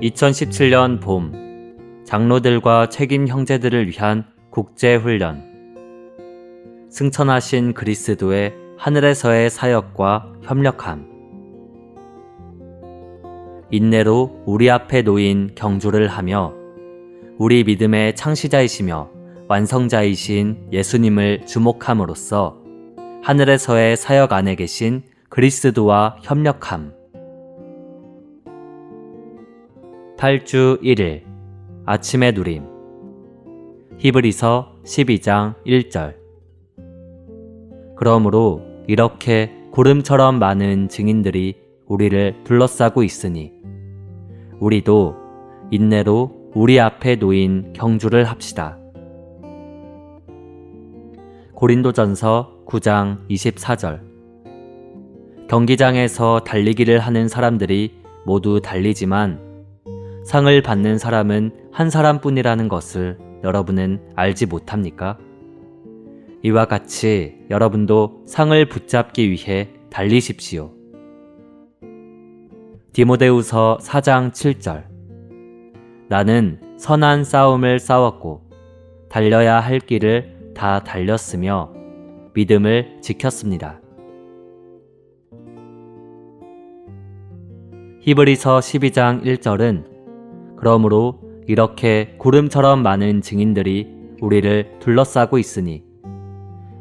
2017년 봄, 장로들과 책임 형제들을 위한 국제훈련. 승천하신 그리스도의 하늘에서의 사역과 협력함. 인내로 우리 앞에 놓인 경주를 하며 우리 믿음의 창시자이시며 완성자이신 예수님을 주목함으로써 하늘에서의 사역 안에 계신 그리스도와 협력함. 8주 1일 아침의 누림. 히브리서 12장 1절. 그러므로 이렇게 구름처럼 많은 증인들이 우리를 둘러싸고 있으니 우리도 인내로 우리 앞에 놓인 경주를 합시다. 고린도전서 9장 24절. 경기장에서 달리기를 하는 사람들이 모두 달리지만 상을 받는 사람은 한 사람뿐이라는 것을 여러분은 알지 못합니까? 이와 같이 여러분도 상을 붙잡기 위해 달리십시오. 디모데후서 4장 7절. 나는 선한 싸움을 싸웠고 달려야 할 길을 다 달렸으며 믿음을 지켰습니다. 히브리서 12장 1절은 그러므로 이렇게 구름처럼 많은 증인들이 우리를 둘러싸고 있으니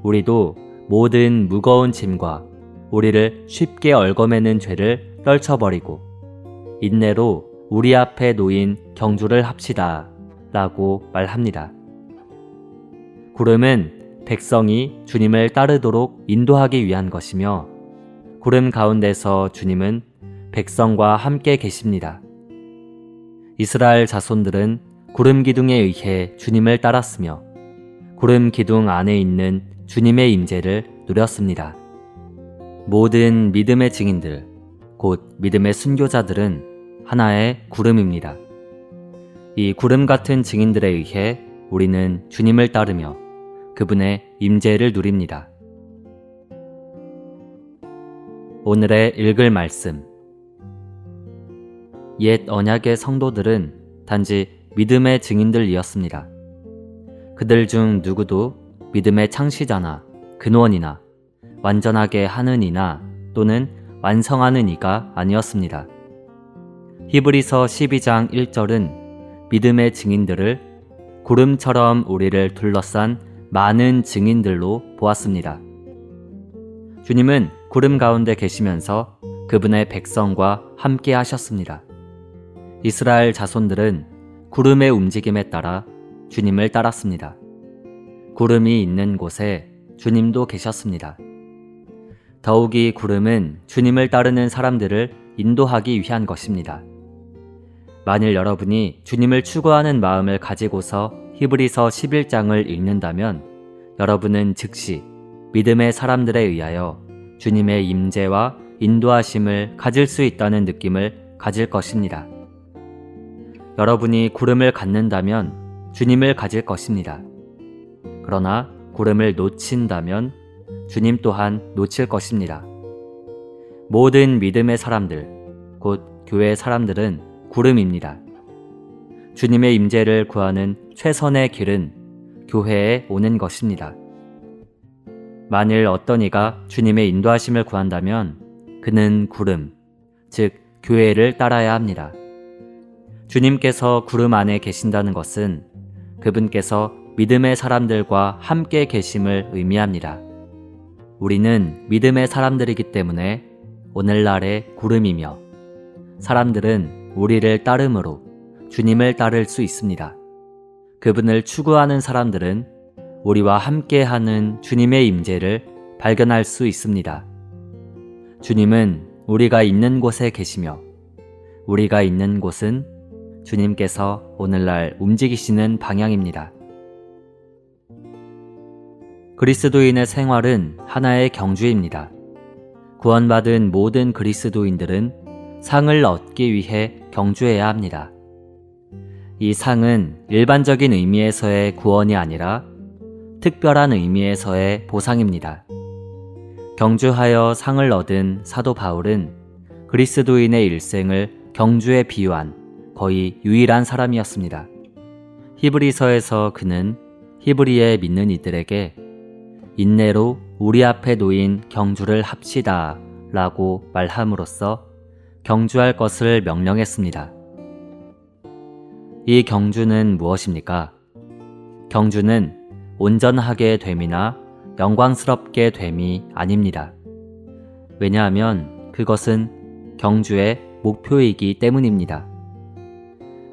우리도 모든 무거운 짐과 우리를 쉽게 얽어매는 죄를 떨쳐버리고 인내로 우리 앞에 놓인 경주를 합시다 라고 말합니다. 구름은 백성이 주님을 따르도록 인도하기 위한 것이며 구름 가운데서 주님은 백성과 함께 계십니다. 이스라엘 자손들은 구름 기둥에 의해 주님을 따랐으며 구름 기둥 안에 있는 주님의 임재를 누렸습니다. 모든 믿음의 증인들, 곧 믿음의 순교자들은 하나의 구름입니다. 이 구름 같은 증인들에 의해 우리는 주님을 따르며 그분의 임재를 누립니다. 오늘의 읽을 말씀. 옛 언약의 성도들은 단지 믿음의 증인들이었습니다. 그들 중 누구도 믿음의 창시자나 근원이나 완전하게 하는 이나 또는 완성하는 이가 아니었습니다. 히브리서 12장 1절은 믿음의 증인들을 구름처럼 우리를 둘러싼 많은 증인들로 보았습니다. 주님은 구름 가운데 계시면서 그분의 백성과 함께 하셨습니다. 이스라엘 자손들은 구름의 움직임에 따라 주님을 따랐습니다. 구름이 있는 곳에 주님도 계셨습니다. 더욱이 구름은 주님을 따르는 사람들을 인도하기 위한 것입니다. 만일 여러분이 주님을 추구하는 마음을 가지고서 히브리서 11장을 읽는다면 여러분은 즉시 믿음의 사람들에 의하여 주님의 임재와 인도하심을 가질 수 있다는 느낌을 가질 것입니다. 여러분이 구름을 갖는다면 주님을 가질 것입니다. 그러나 구름을 놓친다면 주님 또한 놓칠 것입니다. 모든 믿음의 사람들, 곧 교회의 사람들은 구름입니다. 주님의 임재를 구하는 최선의 길은 교회에 오는 것입니다. 만일 어떤 이가 주님의 인도하심을 구한다면 그는 구름, 즉 교회를 따라야 합니다. 주님께서 구름 안에 계신다는 것은 그분께서 믿음의 사람들과 함께 계심을 의미합니다. 우리는 믿음의 사람들이기 때문에 오늘날의 구름이며 사람들은 우리를 따름으로 주님을 따를 수 있습니다. 그분을 추구하는 사람들은 우리와 함께하는 주님의 임재를 발견할 수 있습니다. 주님은 우리가 있는 곳에 계시며 우리가 있는 곳은 주님께서 오늘날 움직이시는 방향입니다. 그리스도인의 생활은 하나의 경주입니다. 구원받은 모든 그리스도인들은 상을 얻기 위해 경주해야 합니다. 이 상은 일반적인 의미에서의 구원이 아니라 특별한 의미에서의 보상입니다. 경주하여 상을 얻은 사도 바울은 그리스도인의 일생을 경주에 비유한 거의 유일한 사람이었습니다. 히브리서에서 그는 히브리에 믿는 이들에게 인내로 우리 앞에 놓인 경주를 합시다 라고 말함으로써 경주할 것을 명령했습니다. 이 경주는 무엇입니까? 경주는 온전하게 됨이나 영광스럽게 됨이 아닙니다. 왜냐하면 그것은 경주의 목표이기 때문입니다.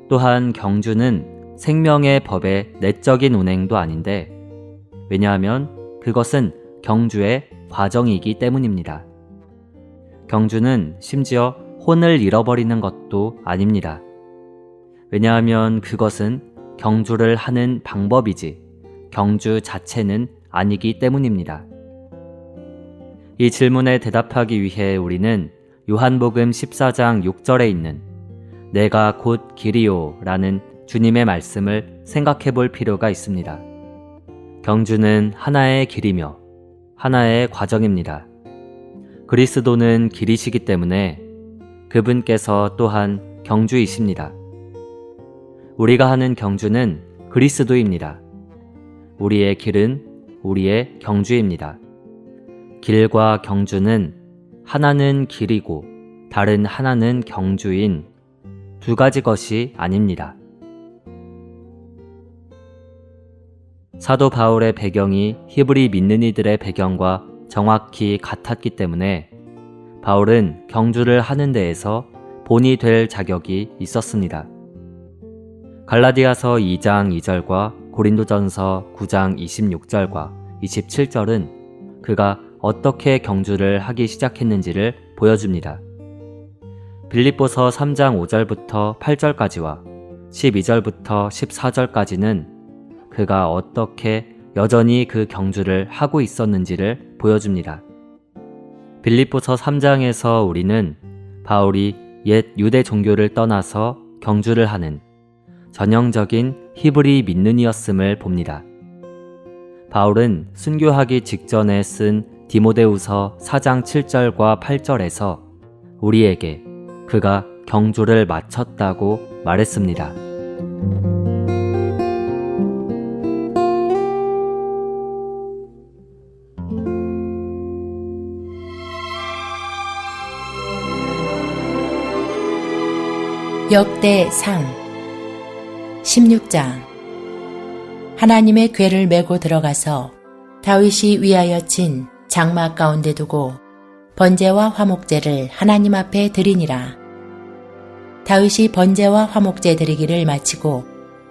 또한 경주는 생명의 법의 내적인 운행도 아닌데, 왜냐하면 그것은 경주의 과정이기 때문입니다. 경주는 심지어 혼을 잃어버리는 것도 아닙니다. 왜냐하면 그것은 경주를 하는 방법이지 경주 자체는 아니기 때문입니다. 이 질문에 대답하기 위해 우리는 요한복음 14장 6절에 있는 내가 곧 길이요 라는 주님의 말씀을 생각해 볼 필요가 있습니다. 경주는 하나의 길이며 하나의 과정입니다. 그리스도는 길이시기 때문에 그분께서 또한 경주이십니다. 우리가 하는 경주는 그리스도입니다. 우리의 길은 우리의 경주입니다. 길과 경주는 하나는 길이고 다른 하나는 경주인 두 가지 것이 아닙니다. 사도 바울의 배경이 히브리 믿는 이들의 배경과 정확히 같았기 때문에 바울은 경주를 하는 데에서 본이 될 자격이 있었습니다. 갈라디아서 2장 2절과 고린도전서 9장 26절과 27절은 그가 어떻게 경주를 하기 시작했는지를 보여줍니다. 빌립보서 3장 5절부터 8절까지와 12절부터 14절까지는 그가 어떻게 여전히 그 경주를 하고 있었는지를 보여줍니다. 빌립보서 3장에서 우리는 바울이 옛 유대 종교를 떠나서 경주를 하는 전형적인 히브리 믿는 이였음을 봅니다. 바울은 순교하기 직전에 쓴 디모데후서 4장 7절과 8절에서 우리에게 그가 경주를 마쳤다고 말했습니다. 역대상 16장. 하나님의 궤를 메고 들어가서 다윗이 위하여 친 장막 가운데 두고 번제와 화목제를 하나님 앞에 드리니라. 다윗이 번제와 화목제 드리기를 마치고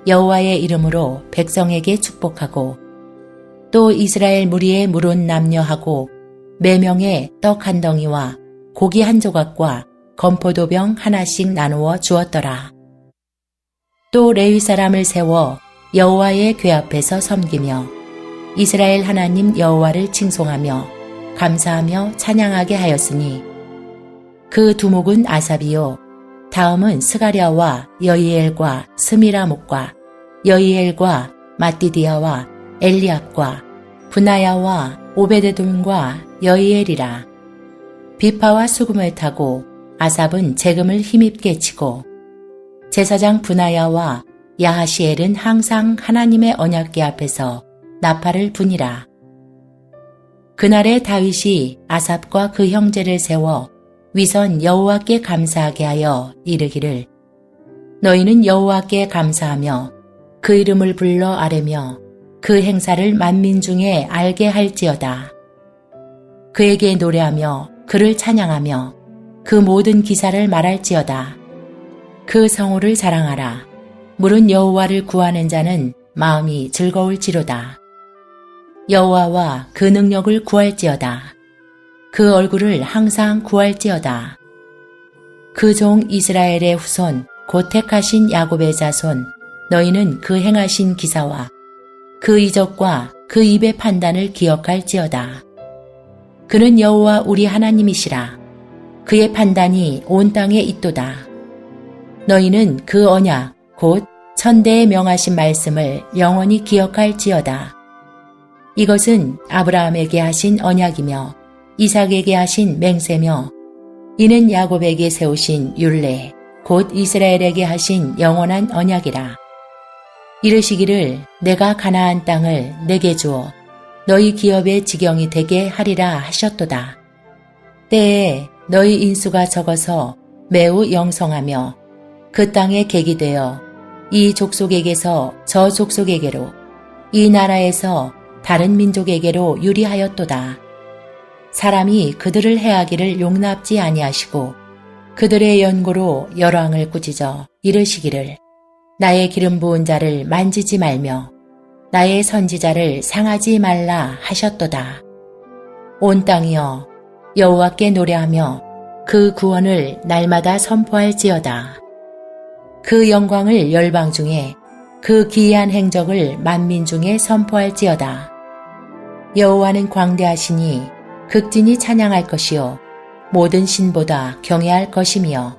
여호와의 이름으로 백성에게 축복하고 또 이스라엘 무리의 물은 남녀하고 매명의 떡 한 덩이와 고기 한 조각과 건포도병 하나씩 나누어 주었더라. 또 레위 사람을 세워 여호와의 궤 앞에서 섬기며 이스라엘 하나님 여호와를 칭송하며 감사하며 찬양하게 하였으니 그 두목은 아삽이요 다음은 스가랴와 여이엘과 스미라목과 여이엘과 마띠디아와 엘리압과 분하야와 오베데돔과 여이엘이라. 비파와 수금을 타고 아삽은 재금을 힘입게 치고 제사장 분하야와 야하시엘은 항상 하나님의 언약궤 앞에서 나팔을 부니라. 그날에 다윗이 아삽과 그 형제를 세워 위선 여호와께 감사하게 하여 이르기를 너희는 여호와께 감사하며 그 이름을 불러 아뢰며 그 행사를 만민 중에 알게 할지어다. 그에게 노래하며 그를 찬양하며 그 모든 기사를 말할지어다. 그 성호를 자랑하라. 물은 여호와를 구하는 자는 마음이 즐거울지로다. 여호와와 그 능력을 구할지어다. 그 얼굴을 항상 구할지어다. 그 종 이스라엘의 후손 곧 택하신 야곱의 자손 너희는 그 행하신 기사와 그 이적과 그 입의 판단을 기억할지어다. 그는 여호와 우리 하나님이시라. 그의 판단이 온 땅에 있도다. 너희는 그 언약 곧 천대에 명하신 말씀을 영원히 기억할지어다. 이것은 아브라함에게 하신 언약이며 이삭에게 하신 맹세며 이는 야곱에게 세우신 율례 곧 이스라엘에게 하신 영원한 언약이라. 이르시기를 내가 가나안 땅을 내게 주어 너희 기업의 지경이 되게 하리라 하셨도다. 때에 너희 인수가 적어서 매우 영성하며 그 땅에 객이 되어 이 족속에게서 저 족속에게로 이 나라에서 다른 민족에게로 유리하였도다. 사람이 그들을 해하기를 용납지 아니하시고 그들의 연고로 열왕을 꾸짖어 이르시기를 나의 기름 부은 자를 만지지 말며 나의 선지자를 상하지 말라 하셨도다. 온 땅이여 여호와께 노래하며 그 구원을 날마다 선포할지어다. 그 영광을 열방 중에 그 기이한 행적을 만민 중에 선포할지어다. 여호와는 광대하시니 극진히 찬양할 것이요 모든 신보다 경외할 것이며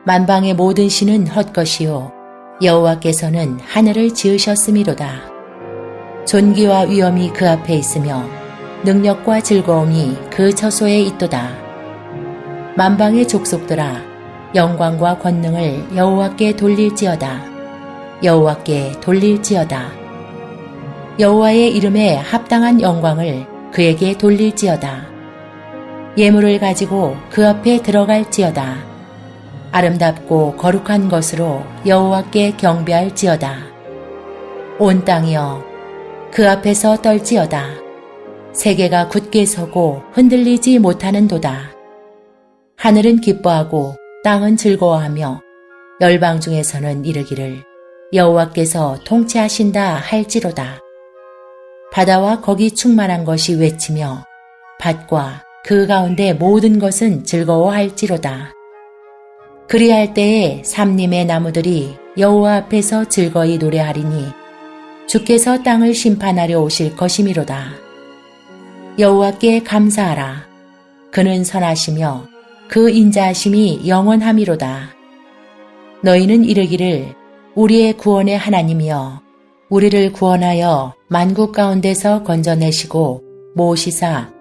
만방의 모든 신은 헛것이요 여호와께서는 하늘을 지으셨음이로다. 존귀와 위엄이 그 앞에 있으며 능력과 즐거움이 그 처소에 있도다. 만방의 족속들아 영광과 권능을 여호와께 돌릴지어다. 여호와께 돌릴지어다. 여호와의 이름에 합당한 영광을 그에게 돌릴지어다. 예물을 가지고 그 앞에 들어갈지어다. 아름답고 거룩한 것으로 여호와께 경배할지어다. 온 땅이여 그 앞에서 떨지어다. 세계가 굳게 서고 흔들리지 못하는도다. 하늘은 기뻐하고 땅은 즐거워하며 열방 중에서는 이르기를 여호와께서 통치하신다 할지로다. 바다와 거기 충만한 것이 외치며 밭과 그 가운데 모든 것은 즐거워할지로다. 그리할 때에 삼림의 나무들이 여호와 앞에서 즐거이 노래하리니 주께서 땅을 심판하려 오실 것이미로다. 여호와께 감사하라. 그는 선하시며 그 인자하심이 영원함이로다. 너희는 이르기를 우리의 구원의 하나님이여 우리를 구원하여 만국 가운데서 건져내시고 모으시사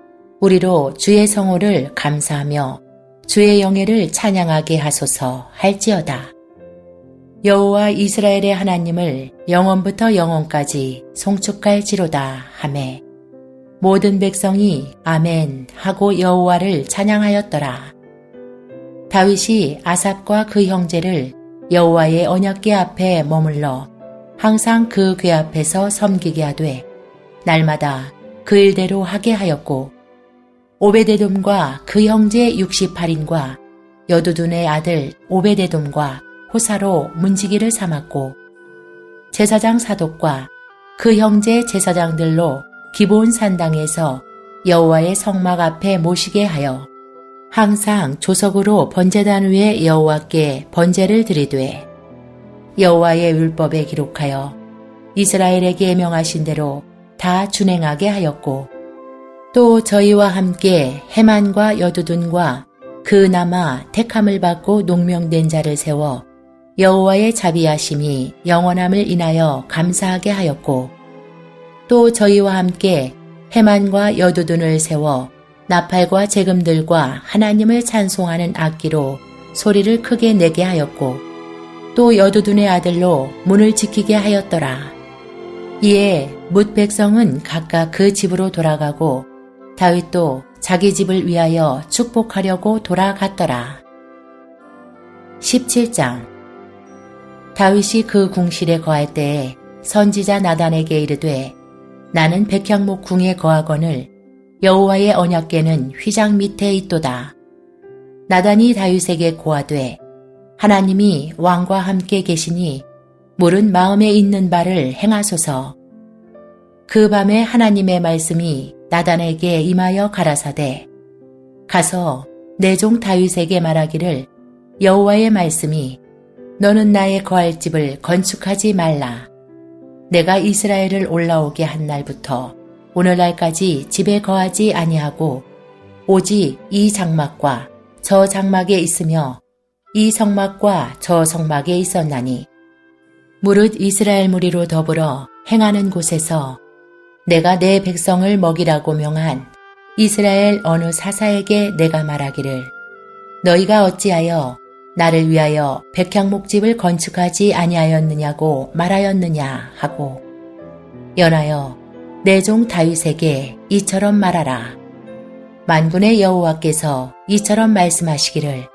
우리로 주의 성호를 감사하며 주의 영예를 찬양하게 하소서 할지어다. 여호와 이스라엘의 하나님을 영원부터 영원까지 송축할지로다 하매 모든 백성이 아멘 하고 여호와를 찬양하였더라. 다윗이 아삽과 그 형제를 여호와의 언약궤 앞에 머물러 항상 그 궤 앞에서 섬기게 하되 날마다 그 일대로 하게 하였고 오베데돔과 그 형제 68인과 여두둔의 아들 오베데돔과 호사로 문지기를 삼았고 제사장 사독과 그 형제 제사장들로 기브온 산당에서 여호와의 성막 앞에 모시게 하여 항상 조석으로 번제단 위에 여호와께 번제를 드리되 여호와의 율법에 기록하여 이스라엘에게 명하신 대로 다 준행하게 하였고 또 저희와 함께 헤만과 여두둔과 그 남아 택함을 받고 농명된 자를 세워 여호와의 자비하심이 영원함을 인하여 감사하게 하였고 또 저희와 함께 헤만과 여두둔을 세워 나팔과 재금들과 하나님을 찬송하는 악기로 소리를 크게 내게 하였고 또 여두둔의 아들로 문을 지키게 하였더라. 이에 뭇 백성은 각각 그 집으로 돌아가고 다윗도 자기 집을 위하여 축복하려고 돌아갔더라. 17장 다윗이 그 궁실에 거할 때에 선지자 나단에게 이르되 나는 백향목 궁에 거하거늘 여호와의 언약궤는 휘장 밑에 있도다. 나단이 다윗에게 고하되 하나님이 왕과 함께 계시니 물은 마음에 있는 바를 행하소서. 그 밤에 하나님의 말씀이 나단에게 임하여 가라사대 가서 내 종 다윗에게 말하기를 여호와의 말씀이 너는 나의 거할 집을 건축하지 말라. 내가 이스라엘을 올라오게 한 날부터 오늘날까지 집에 거하지 아니하고 오직 이 장막과 저 장막에 있으며 이 성막과 저 성막에 있었나니 무릇 이스라엘 무리로 더불어 행하는 곳에서 내가 내 백성을 먹이라고 명한 이스라엘 어느 사사에게 내가 말하기를 너희가 어찌하여 나를 위하여 백향목집을 건축하지 아니하였느냐고 말하였느냐 하고 연하여 내 종 다윗에게 이처럼 말하라. 만군의 여호와께서 이처럼 말씀하시기를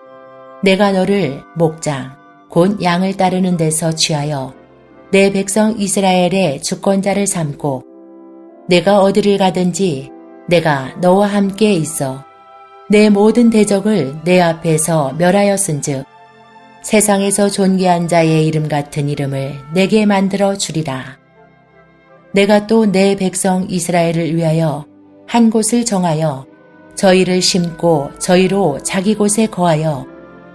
내가 너를 목장 곧 양을 따르는 데서 취하여 내 백성 이스라엘의 주권자를 삼고 내가 어디를 가든지 내가 너와 함께 있어 내 모든 대적을 내 앞에서 멸하였은즉 세상에서 존귀한 자의 이름 같은 이름을 내게 만들어 주리라. 내가 또 내 백성 이스라엘을 위하여 한 곳을 정하여 저희를 심고 저희로 자기 곳에 거하여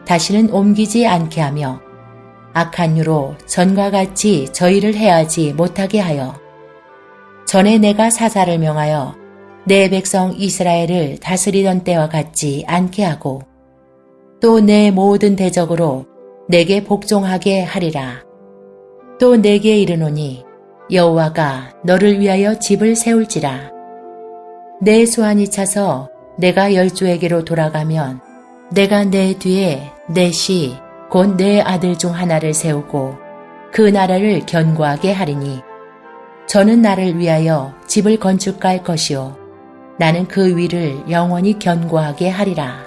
다시는 옮기지 않게 하며 악한 유로 전과 같이 저희를 해하지 못하게 하여 전에 내가 사사를 명하여 내 백성 이스라엘을 다스리던 때와 같지 않게 하고 또 내 모든 대적으로 내게 복종하게 하리라. 또 내게 이르노니 여호와가 너를 위하여 집을 세울지라. 내 소환이 차서 내가 열조에게로 돌아가면 내가 내 뒤에 내 시 곧 내 아들 중 하나를 세우고 그 나라를 견고하게 하리니 저는 나를 위하여 집을 건축할 것이요 나는 그 위를 영원히 견고하게 하리라.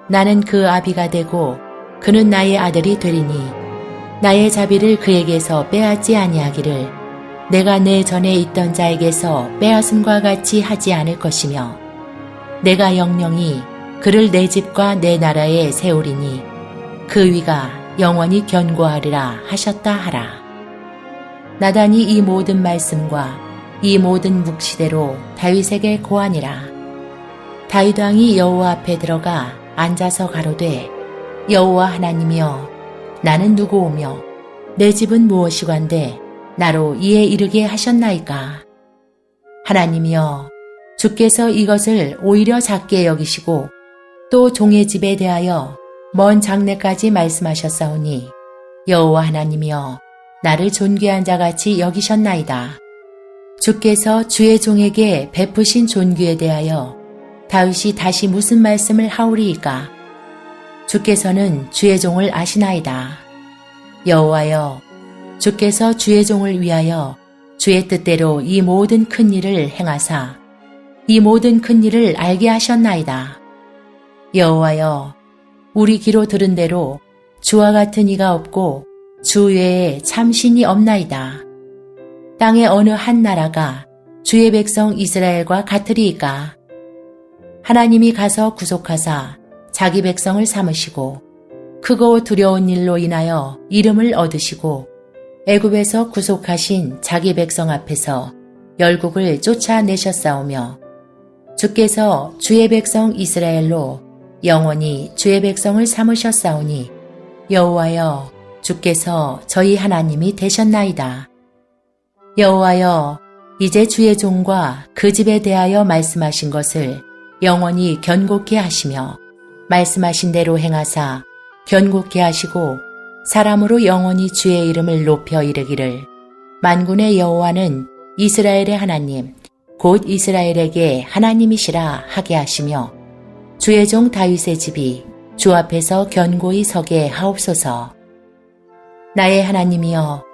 나는 그 아비가 되고 그는 나의 아들이 되리니 나의 자비를 그에게서 빼앗지 아니하기를 내가 내 전에 있던 자에게서 빼앗음과 같이 하지 않을 것이며 내가 영영이 그를 내 집과 내 나라에 세우리니 그 위가 영원히 견고하리라 하셨다 하라. 나단이 이 모든 말씀과 이 모든 묵시대로 다윗에게 고하니라. 다윗 왕이 여호와 앞에 들어가 앉아서 가로되 여호와 하나님이여 나는 누구오며 내 집은 무엇이관데 나로 이에 이르게 하셨나이까. 하나님이여 주께서 이것을 오히려 작게 여기시고 또 종의 집에 대하여 먼 장래까지 말씀하셨사오니 여호와 하나님이여 나를 존귀한 자같이 여기셨나이다. 주께서 주의 종에게 베푸신 존귀에 대하여 다윗이 다시 무슨 말씀을 하오리이까. 주께서는 주의 종을 아시나이다. 여호와여 주께서 주의 종을 위하여 주의 뜻대로 이 모든 큰 일을 행하사 이 모든 큰 일을 알게 하셨나이다. 여호와여 우리 귀로 들은 대로 주와 같은 이가 없고 주 외에 참신이 없나이다. 땅의 어느 한 나라가 주의 백성 이스라엘과 같으리이까. 하나님이 가서 구속하사 자기 백성을 삼으시고 크고 두려운 일로 인하여 이름을 얻으시고 애굽에서 구속하신 자기 백성 앞에서 열국을 쫓아내셨사오며 주께서 주의 백성 이스라엘로 영원히 주의 백성을 삼으셨사오니 여호와여 주께서 저희 하나님이 되셨나이다. 여호와여 이제 주의 종과 그 집에 대하여 말씀하신 것을 영원히 견고케 하시며 말씀하신 대로 행하사 견고케 하시고 사람으로 영원히 주의 이름을 높여 이르기를 만군의 여호와는 이스라엘의 하나님 곧 이스라엘에게 하나님이시라 하게 하시며 주의 종 다윗의 집이 주 앞에서 견고히 서게 하옵소서. 나의 하나님이여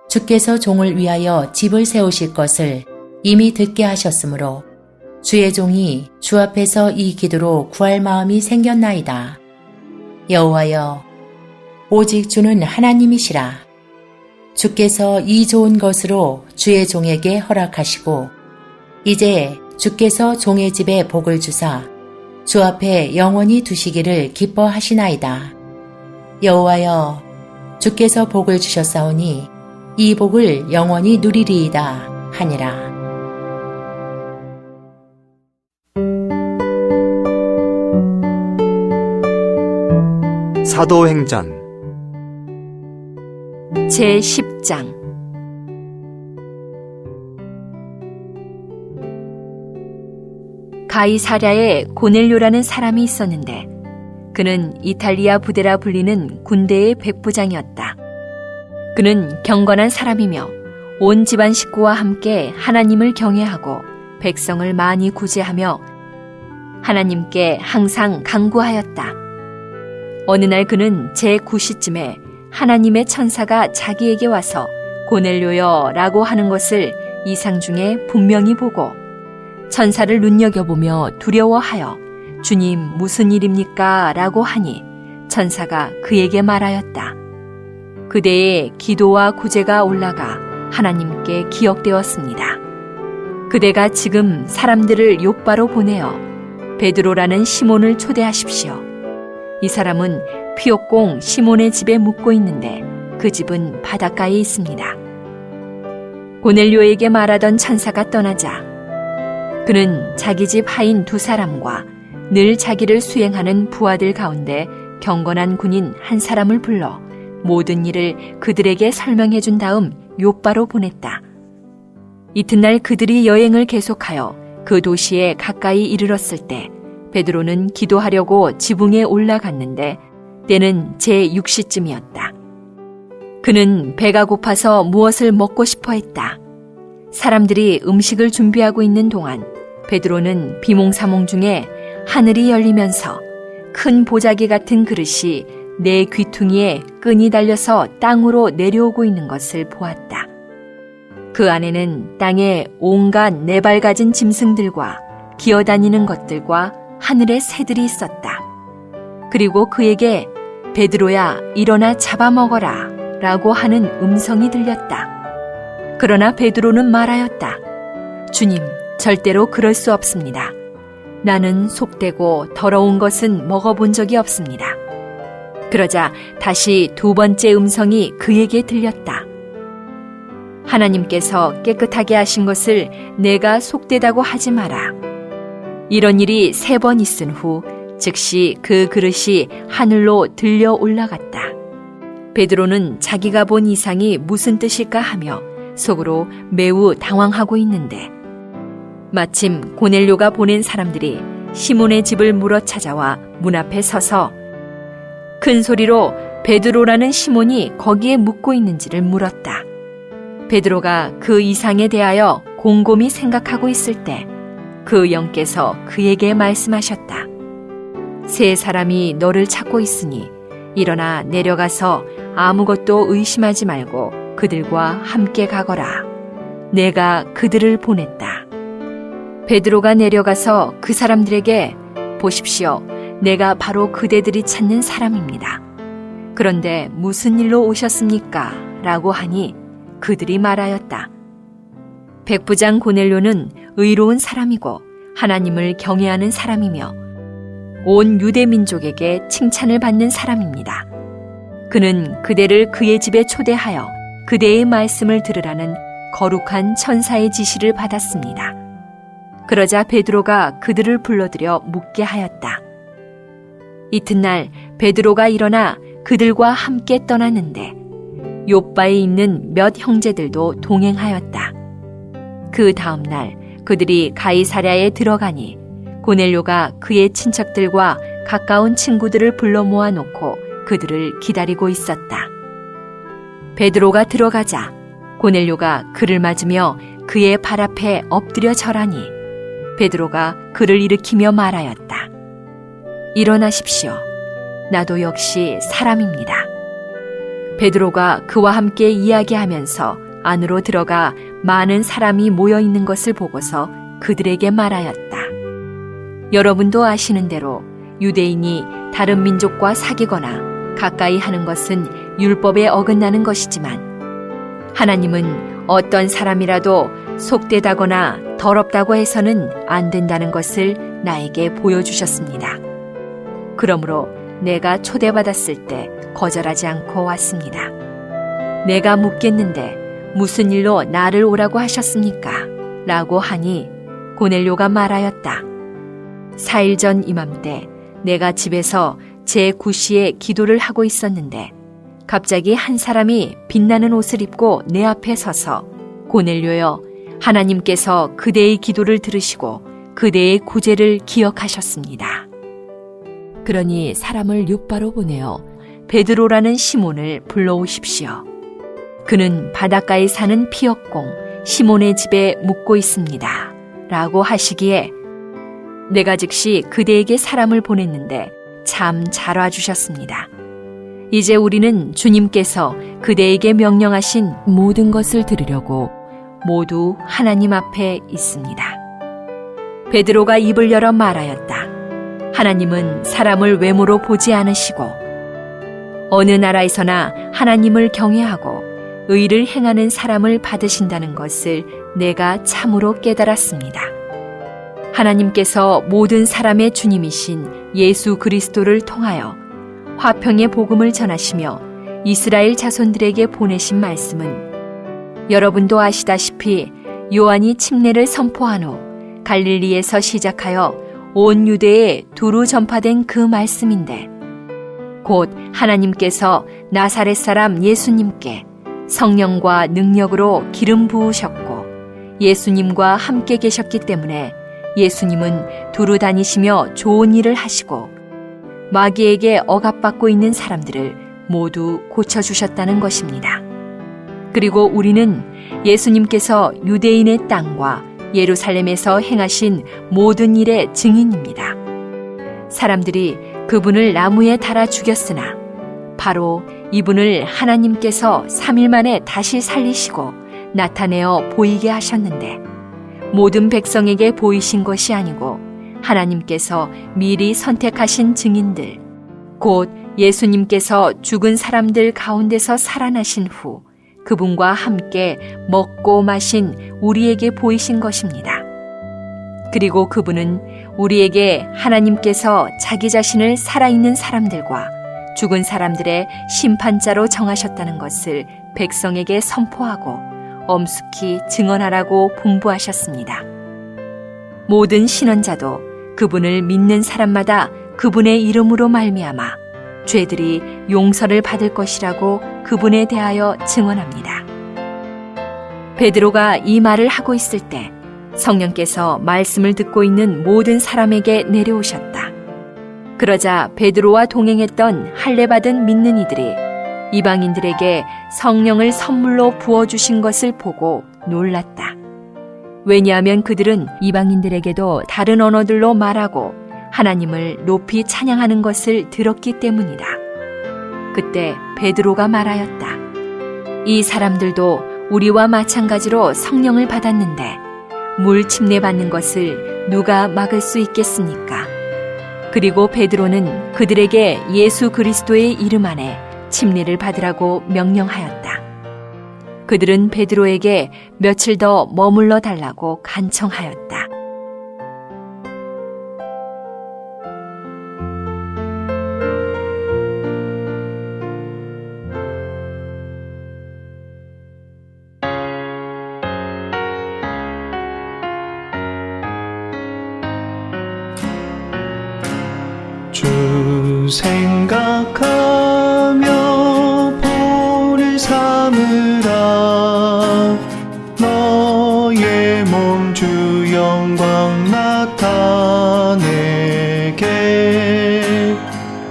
주께서 종을 위하여 집을 세우실 것을 이미 듣게 하셨으므로 주의 종이 주 앞에서 이 기도로 구할 마음이 생겼나이다. 여호와여 오직 주는 하나님이시라. 주께서 이 좋은 것으로 주의 종에게 허락하시고 이제 주께서 종의 집에 복을 주사 주 앞에 영원히 두시기를 기뻐하시나이다. 여호와여 주께서 복을 주셨사오니 이 복을 영원히 누리리이다 하니라. 사도행전 제10장 가이사랴에 고넬료라는 사람이 있었는데 그는 이탈리아 부대라 불리는 군대의 백부장이었다. 그는 경건한 사람이며 온 집안 식구와 함께 하나님을 경외하고 백성을 많이 구제하며 하나님께 항상 간구하였다. 어느 날 그는 제9시쯤에 하나님의 천사가 자기에게 와서 고넬료여 라고 하는 것을 이상 중에 분명히 보고 천사를 눈여겨보며 두려워하여 주님 무슨 일입니까? 라고 하니 천사가 그에게 말하였다. 그대의 기도와 구제가 올라가 하나님께 기억되었습니다. 그대가 지금 사람들을 욥바로 보내어 베드로라는 시몬을 초대하십시오. 이 사람은 피옥공 시몬의 집에 묵고 있는데 그 집은 바닷가에 있습니다. 고넬료에게 말하던 천사가 떠나자 그는 자기 집 하인 2사람과 늘 자기를 수행하는 부하들 가운데 경건한 군인 한 사람을 불러 모든 일을 그들에게 설명해 준 다음 욥바로 보냈다. 이튿날 그들이 여행을 계속하여 그 도시에 가까이 이르렀을 때 베드로는 기도하려고 지붕에 올라갔는데 때는 제6시쯤이었다. 그는 배가 고파서 무엇을 먹고 싶어 했다. 사람들이 음식을 준비하고 있는 동안 베드로는 비몽사몽 중에 하늘이 열리면서 큰 보자기 같은 그릇이 내 귀퉁이에 끈이 달려서 땅으로 내려오고 있는 것을 보았다. 그 안에는 땅에 온갖 4발 가진 짐승들과 기어다니는 것들과 하늘의 새들이 있었다. 그리고 그에게 베드로야 일어나 잡아먹어라 라고 하는 음성이 들렸다. 그러나 베드로는 말하였다. 주님, 절대로 그럴 수 없습니다. 나는 속되고 더러운 것은 먹어본 적이 없습니다. 그러자 다시 2번째 음성이 그에게 들렸다. 하나님께서 깨끗하게 하신 것을 내가 속되다고 하지 마라. 이런 일이 3번 있은 후 즉시 그 그릇이 하늘로 들려 올라갔다. 베드로는 자기가 본 이상이 무슨 뜻일까 하며 속으로 매우 당황하고 있는데 마침 고넬료가 보낸 사람들이 시몬의 집을 물어 찾아와 문 앞에 서서 큰 소리로 베드로라는 시몬이 거기에 묵고 있는지를 물었다. 베드로가 그 이상에 대하여 곰곰이 생각하고 있을 때 그 영께서 그에게 말씀하셨다. 3 사람이 너를 찾고 있으니 일어나 내려가서 아무것도 의심하지 말고 그들과 함께 가거라. 내가 그들을 보냈다. 베드로가 내려가서 그 사람들에게 보십시오. 내가 바로 그대들이 찾는 사람입니다. 그런데 무슨 일로 오셨습니까? 라고 하니 그들이 말하였다. 백부장 고넬료는 의로운 사람이고 하나님을 경외하는 사람이며 온 유대 민족에게 칭찬을 받는 사람입니다. 그는 그대를 그의 집에 초대하여 그대의 말씀을 들으라는 거룩한 천사의 지시를 받았습니다. 그러자 베드로가 그들을 불러들여 묻게 하였다. 이튿날 베드로가 일어나 그들과 함께 떠났는데 욥바에 있는 몇 형제들도 동행하였다. 그 다음 날 그들이 가이사랴에 들어가니 고넬료가 그의 친척들과 가까운 친구들을 불러 모아놓고 그들을 기다리고 있었다. 베드로가 들어가자 고넬료가 그를 맞으며 그의 발 앞에 엎드려 절하니 베드로가 그를 일으키며 말하였다. 일어나십시오. 나도 역시 사람입니다. 베드로가 그와 함께 이야기하면서 안으로 들어가 많은 사람이 모여 있는 것을 보고서 그들에게 말하였다. 여러분도 아시는 대로 유대인이 다른 민족과 사귀거나 가까이 하는 것은 율법에 어긋나는 것이지만 하나님은 어떤 사람이라도 속되다거나 더럽다고 해서는 안 된다는 것을 나에게 보여주셨습니다. 그러므로 내가 초대받았을 때 거절하지 않고 왔습니다. 내가 묻겠는데 무슨 일로 나를 오라고 하셨습니까? 라고 하니 고넬료가 말하였다. 4일 전 이맘때 내가 집에서 제9시에 기도를 하고 있었는데 갑자기 한 사람이 빛나는 옷을 입고 내 앞에 서서 고넬료여, 하나님께서 그대의 기도를 들으시고 그대의 구제를 기억하셨습니다. 그러니 사람을 욥바로 보내어 베드로라는 시몬을 불러오십시오. 그는 바닷가에 사는 피역공 시몬의 집에 묵고 있습니다. 라고 하시기에 내가 즉시 그대에게 사람을 보냈는데 참 잘 와주셨습니다. 이제 우리는 주님께서 그대에게 명령하신 모든 것을 들으려고 모두 하나님 앞에 있습니다. 베드로가 입을 열어 말하였다. 하나님은 사람을 외모로 보지 않으시고 어느 나라에서나 하나님을 경외하고 의를 행하는 사람을 받으신다는 것을 내가 참으로 깨달았습니다. 하나님께서 모든 사람의 주님이신 예수 그리스도를 통하여 화평의 복음을 전하시며 이스라엘 자손들에게 보내신 말씀은 여러분도 아시다시피 요한이 침례를 선포한 후 갈릴리에서 시작하여 온 유대에 두루 전파된 그 말씀인데 곧 하나님께서 나사렛 사람 예수님께 성령과 능력으로 기름 부으셨고 예수님과 함께 계셨기 때문에 예수님은 두루 다니시며 좋은 일을 하시고 마귀에게 억압받고 있는 사람들을 모두 고쳐주셨다는 것입니다. 그리고 우리는 예수님께서 유대인의 땅과 예루살렘에서 행하신 모든 일의 증인입니다. 사람들이 그분을 나무에 달아 죽였으나 바로 이분을 하나님께서 3일 만에 다시 살리시고 나타내어 보이게 하셨는데 모든 백성에게 보이신 것이 아니고 하나님께서 미리 선택하신 증인들, 곧 예수님께서 죽은 사람들 가운데서 살아나신 후 그분과 함께 먹고 마신 우리에게 보이신 것입니다. 그리고 그분은 우리에게 하나님께서 자기 자신을 살아있는 사람들과 죽은 사람들의 심판자로 정하셨다는 것을 백성에게 선포하고 엄숙히 증언하라고 분부하셨습니다. 모든 신원자도 그분을 믿는 사람마다 그분의 이름으로 말미암아 죄들이 용서를 받을 것이라고 그분에 대하여 증언합니다. 베드로가 이 말을 하고 있을 때 성령께서 말씀을 듣고 있는 모든 사람에게 내려오셨다. 그러자 베드로와 동행했던 할례받은 믿는 이들이 이방인들에게 성령을 선물로 부어주신 것을 보고 놀랐다. 왜냐하면 그들은 이방인들에게도 다른 언어들로 말하고 하나님을 높이 찬양하는 것을 들었기 때문이다. 그때 베드로가 말하였다. 이 사람들도 우리와 마찬가지로 성령을 받았는데 물 침례받는 것을 누가 막을 수 있겠습니까? 그리고 베드로는 그들에게 예수 그리스도의 이름 안에 침례를 받으라고 명령하였다. 그들은 베드로에게 며칠 더 머물러 달라고 간청하였다. 주 생각하며 보리 삼으라. 너의 몸 주 영광 나타내게.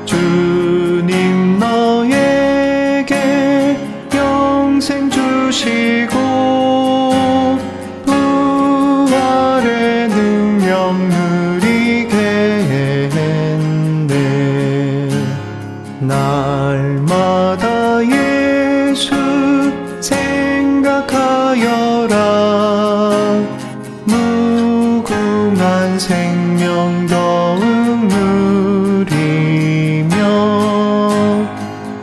주님 너에게 영생 주시고 부활의 능력 누리게 날마다 예수 생각하여라. 무궁한 생명 더욱 누리며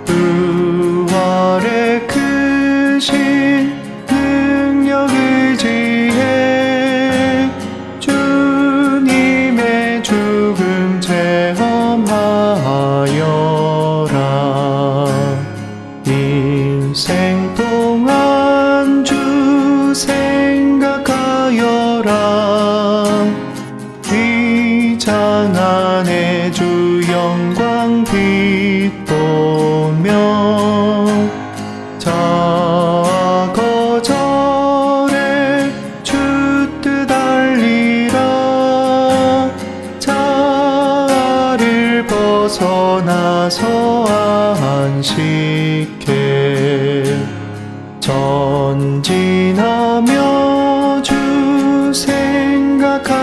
부활의 크신 능력 의지해 주님의 죽음 체험하여라. 일생 동안 주 생각하여라. 위장안에 주 영광 빛보며 자거절에 주 뜻 알리라. 자아를 벗어나서 안식해 전진하며 주 생각하여라.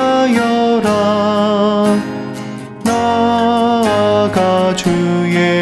나아가 나아가 주의